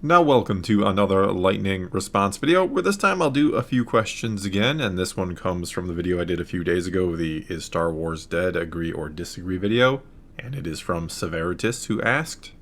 Now welcome to another lightning response video, where this time I'll do a few questions again, and this one comes from the video I did a few days ago, the Is Star Wars Dead? Agree or Disagree video, and it is from Severitus, who asked,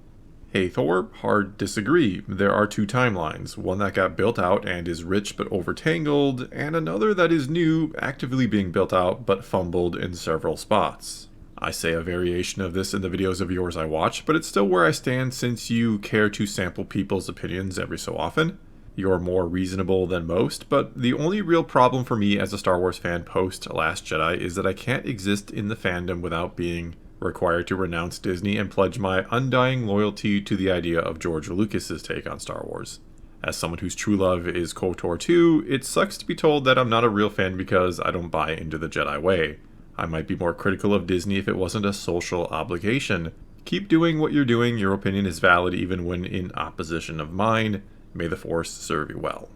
Hey Thor, hard disagree. There are two timelines, one that got built out and is rich but overtangled, and another that is new, actively being built out but fumbled in several spots. I say a variation of this in the videos of yours I watch, but it's still where I stand since you care to sample people's opinions every so often. You're more reasonable than most, but the only real problem for me as a Star Wars fan post Last Jedi is that I can't exist in the fandom without being required to renounce Disney and pledge my undying loyalty to the idea of George Lucas's take on Star Wars. As someone whose true love is KOTOR 2, it sucks to be told that I'm not a real fan because I don't buy into the Jedi way. I might be more critical of Disney if it wasn't a social obligation. Keep doing what you're doing, your opinion is valid even when in opposition of mine. May the Force serve you well.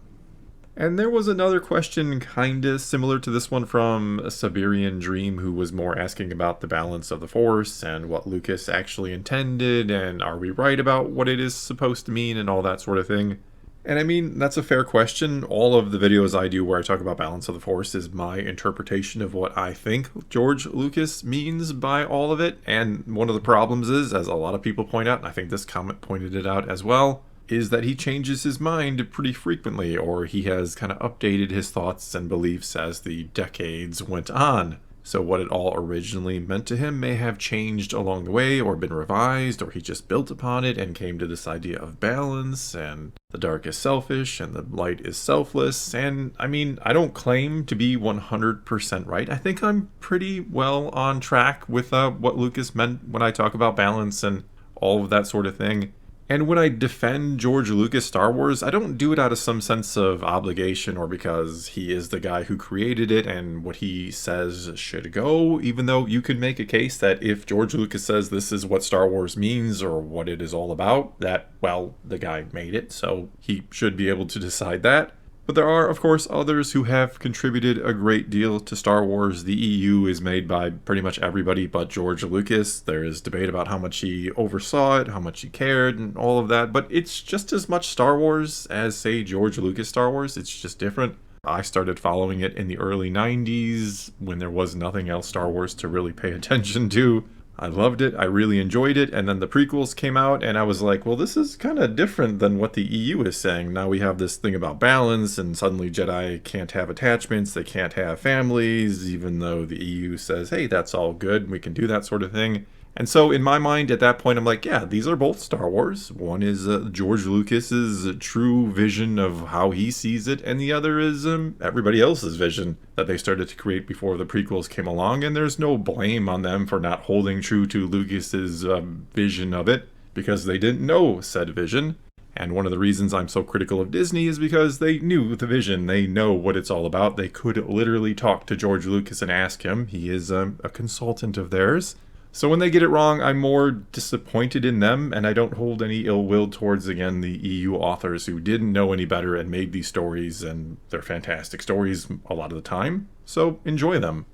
And there was another question kinda similar to this one from a Siberian Dream, who was more asking about the balance of the Force and what Lucas actually intended, and are we right about what it is supposed to mean and all that sort of thing. And I mean, that's a fair question. All of the videos I do where I talk about balance of the Force is my interpretation of what I think George Lucas means by all of it. And one of the problems is, as a lot of people point out, and I think this comment pointed it out as well, is that he changes his mind pretty frequently, or he has kind of updated his thoughts and beliefs as the decades went on. So what it all originally meant to him may have changed along the way, or been revised, or he just built upon it and came to this idea of balance, and the dark is selfish, and the light is selfless. And I mean, I don't claim to be 100% right. I think I'm pretty well on track with what Lucas meant when I talk about balance and all of that sort of thing. And when I defend George Lucas Star Wars, I don't do it out of some sense of obligation or because he is the guy who created it and what he says should go, even though you could make a case that if George Lucas says this is what Star Wars means or what it is all about, that, well, the guy made it, so he should be able to decide that. But there are, of course, others who have contributed a great deal to Star Wars. The EU is made by pretty much everybody but George Lucas. There is debate about how much he oversaw it, how much he cared, and all of that. But it's just as much Star Wars as, say, George Lucas Star Wars. It's just different. I started following it in the early 90s when there was nothing else Star Wars to really pay attention to. I loved it, I really enjoyed it, and then the prequels came out, and I was like, well, this is kind of different than what the EU is saying. Now we have this thing about balance, and suddenly Jedi can't have attachments, they can't have families, even though the EU says, hey, that's all good, we can do that sort of thing. And so in my mind at that point, I'm like, yeah, these are both Star Wars. One is George Lucas's true vision of how he sees it, and the other is everybody else's vision that they started to create before the prequels came along. And there's no blame on them for not holding true to Lucas's vision of it, because they didn't know said vision. And one of the reasons I'm so critical of Disney is because they knew the vision. They know what it's all about. They could literally talk to George Lucas and ask him. He is a consultant of theirs. So when they get it wrong, I'm more disappointed in them, and I don't hold any ill will towards, again, the EU authors who didn't know any better and made these stories, and they're fantastic stories a lot of the time, so enjoy them.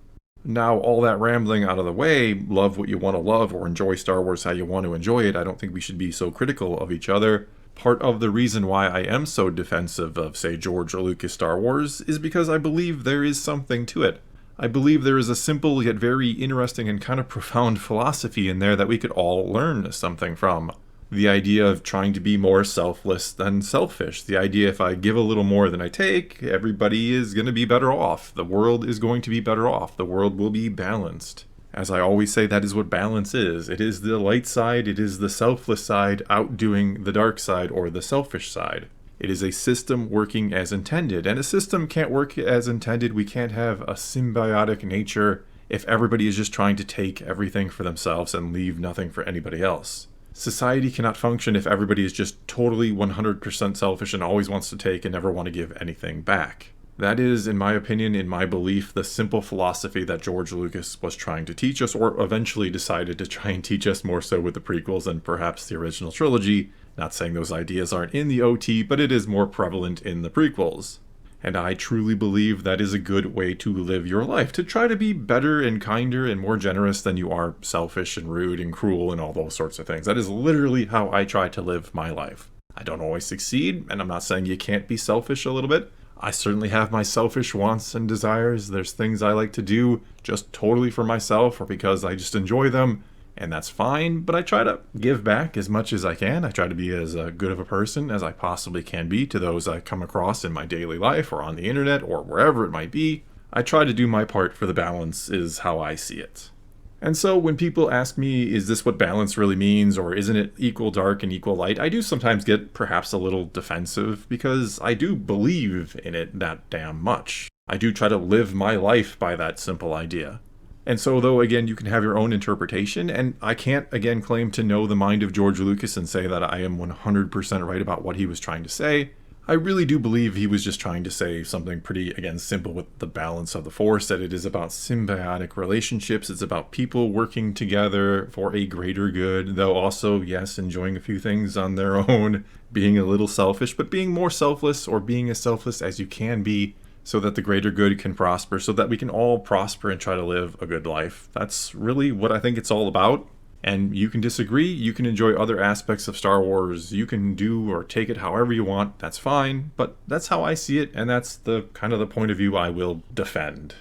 Now, all that rambling out of the way, love what you want to love or enjoy Star Wars how you want to enjoy it. I don't think we should be so critical of each other. Part of the reason why I am so defensive of, say, George Lucas Star Wars is because I believe there is something to it. I believe there is a simple yet very interesting and kind of profound philosophy in there that we could all learn something from. The idea of trying to be more selfless than selfish. The idea if I give a little more than I take, everybody is going to be better off. The world is going to be better off. The world will be balanced. As I always say, that is what balance is. It is the light side, it is the selfless side outdoing the dark side or the selfish side. It is a system working as intended, and a system can't work as intended. We can't have a symbiotic nature if everybody is just trying to take everything for themselves and leave nothing for anybody else. Society cannot function if everybody is just totally 100% selfish and always wants to take and never want to give anything back. That is, in my opinion, in my belief, the simple philosophy that George Lucas was trying to teach us, or eventually decided to try and teach us more so with the prequels and perhaps the original trilogy. Not saying those ideas aren't in the OT, but it is more prevalent in the prequels. And I truly believe that is a good way to live your life, to try to be better and kinder and more generous than you are selfish and rude and cruel and all those sorts of things. That is literally how I try to live my life. I don't always succeed, and I'm not saying you can't be selfish a little bit. I certainly have my selfish wants and desires. There's things I like to do just totally for myself or because I just enjoy them, and that's fine, but I try to give back as much as I can. I try to be as good of a person as I possibly can be to those I come across in my daily life or on the internet or wherever it might be. I try to do my part for the balance is how I see it. And so when people ask me, is this what balance really means, or isn't it equal dark and equal light, I do sometimes get perhaps a little defensive because I do believe in it that damn much. I do try to live my life by that simple idea. And so though, again, you can have your own interpretation, and I can't, again, claim to know the mind of George Lucas and say that I am 100% right about what he was trying to say. I really do believe he was just trying to say something pretty, again, simple with the balance of the Force, that it is about symbiotic relationships, it's about people working together for a greater good, though also, yes, enjoying a few things on their own, being a little selfish, but being more selfless or being as selfless as you can be so that the greater good can prosper, so that we can all prosper and try to live a good life. That's really what I think it's all about. And you can disagree, you can enjoy other aspects of Star Wars, you can do or take it however you want, that's fine, but that's how I see it, and that's the kind of the point of view I will defend.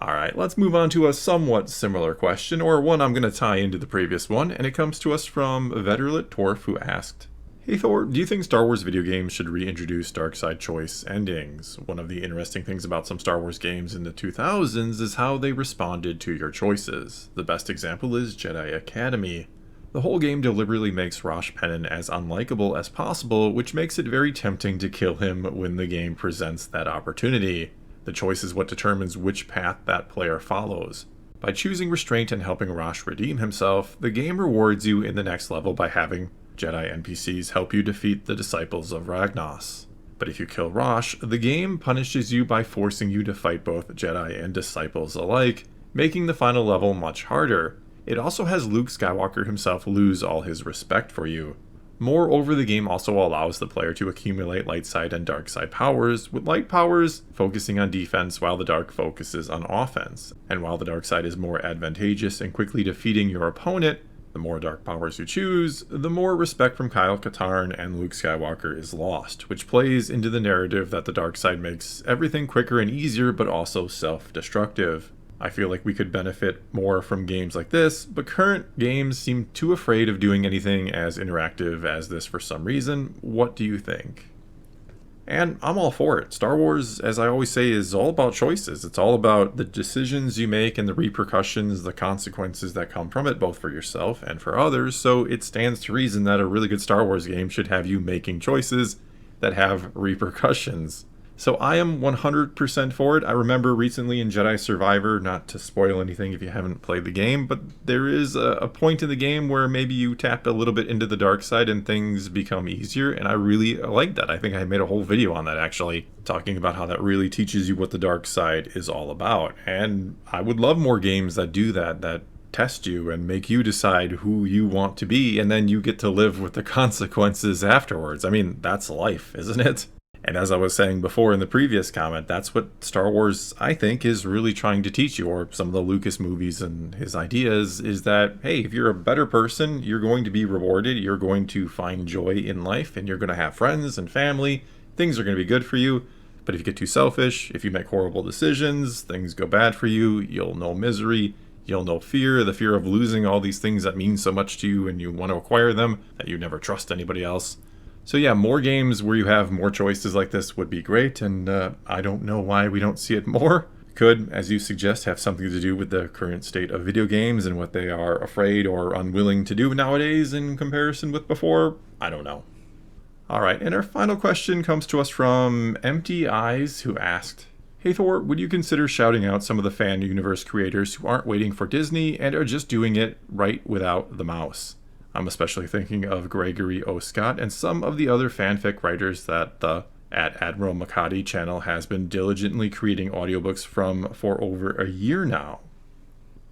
Alright, let's move on to a somewhat similar question, or one I'm going to tie into the previous one, and it comes to us from Veterlit Torf, who asked, Hey Thor, do you think Star Wars video games should reintroduce dark side choice endings? One of the interesting things about some Star Wars games in the 2000s is how they responded to your choices. The best example is Jedi Academy. The whole game deliberately makes Rosh Pennon as unlikable as possible, which makes it very tempting to kill him when the game presents that opportunity. The choice is what determines which path that player follows. By choosing restraint and helping Rosh redeem himself, the game rewards you in the next level by having Jedi NPCs help you defeat the disciples of Ragnos. But if you kill Rosh, the game punishes you by forcing you to fight both Jedi and disciples alike, making the final level much harder. It also has Luke Skywalker himself lose all his respect for you. Moreover, the game also allows the player to accumulate light side and dark side powers, with light powers focusing on defense while the dark focuses on offense. And while the dark side is more advantageous in quickly defeating your opponent, the more dark powers you choose, the more respect from Kyle Katarn and Luke Skywalker is lost, which plays into the narrative that the dark side makes everything quicker and easier, but also self-destructive. I feel like we could benefit more from games like this, but current games seem too afraid of doing anything as interactive as this for some reason. What do you think? And I'm all for it. Star Wars, as I always say, is all about choices. It's all about the decisions you make and the repercussions, the consequences that come from it, both for yourself and for others. So it stands to reason that a really good Star Wars game should have you making choices that have repercussions. So I am 100% for it. I remember recently in Jedi Survivor, not to spoil anything if you haven't played the game, but there is a point in the game where maybe you tap a little bit into the dark side and things become easier, and I really like that. I think I made a whole video on that actually, talking about how that really teaches you what the dark side is all about. And I would love more games that do that test you and make you decide who you want to be, and then you get to live with the consequences afterwards. I mean, that's life, isn't it? And as I was saying before in the previous comment, that's what Star Wars, I think, is really trying to teach you, or some of the Lucas movies and his ideas, is that, hey, if you're a better person, you're going to be rewarded, you're going to find joy in life, and you're going to have friends and family, things are going to be good for you. But if you get too selfish, if you make horrible decisions, things go bad for you, you'll know misery, you'll know fear, the fear of losing all these things that mean so much to you and you want to acquire them, that you never trust anybody else. So yeah, more games where you have more choices like this would be great, and I don't know why we don't see it more. Could, as you suggest, have something to do with the current state of video games and what they are afraid or unwilling to do nowadays in comparison with before. I don't know. Alright, and our final question comes to us from Empty Eyes, who asked, Hey Thor, would you consider shouting out some of the fan universe creators who aren't waiting for Disney and are just doing it right without the mouse? I'm especially thinking of Gregory O. Scott and some of the other fanfic writers that the @Admiral Makati channel has been diligently creating audiobooks from for over a year now.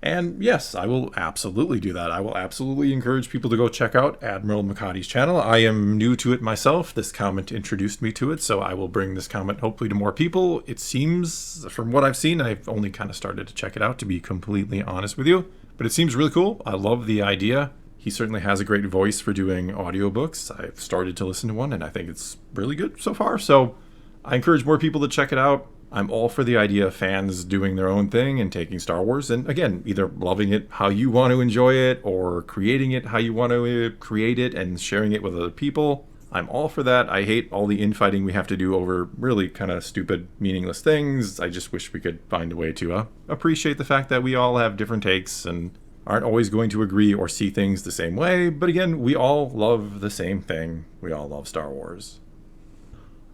And yes, I will absolutely do that. I will absolutely encourage people to go check out Admiral Makati's channel. I am new to it myself. This comment introduced me to it, so I will bring this comment hopefully to more people. It seems, from what I've seen, I've only kind of started to check it out, to be completely honest with you, but it seems really cool. I love the idea. he certainly has a great voice for doing audiobooks. I've started to listen to one, and I think it's really good so far. So I encourage more people to check it out. I'm all for the idea of fans doing their own thing and taking Star Wars, and again, either loving it how you want to enjoy it or creating it how you want to create it and sharing it with other people. I'm all for that. I hate all the infighting we have to do over really kind of stupid, meaningless things. I just wish we could find a way to appreciate the fact that we all have different takes and aren't always going to agree or see things the same way. But again, we all love the same thing. We all love Star Wars.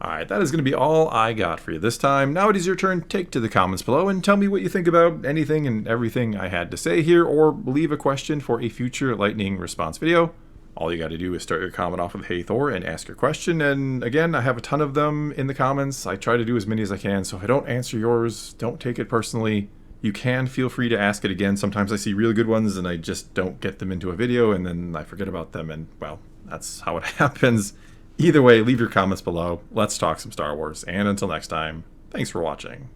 Alright, that is going to be all I got for you this time. Now it is your turn. Take to the comments below and tell me what you think about anything and everything I had to say here, or leave a question for a future lightning response video. All you got to do is start your comment off with "Hey Thor" and ask your question. And again, I have a ton of them in the comments. I try to do as many as I can, so if I don't answer yours, don't take it personally. You can feel free to ask it again. Sometimes I see really good ones and I just don't get them into a video and then I forget about them, and well, that's how it happens. Either way, leave your comments below. Let's talk some Star Wars, and until next time, thanks for watching.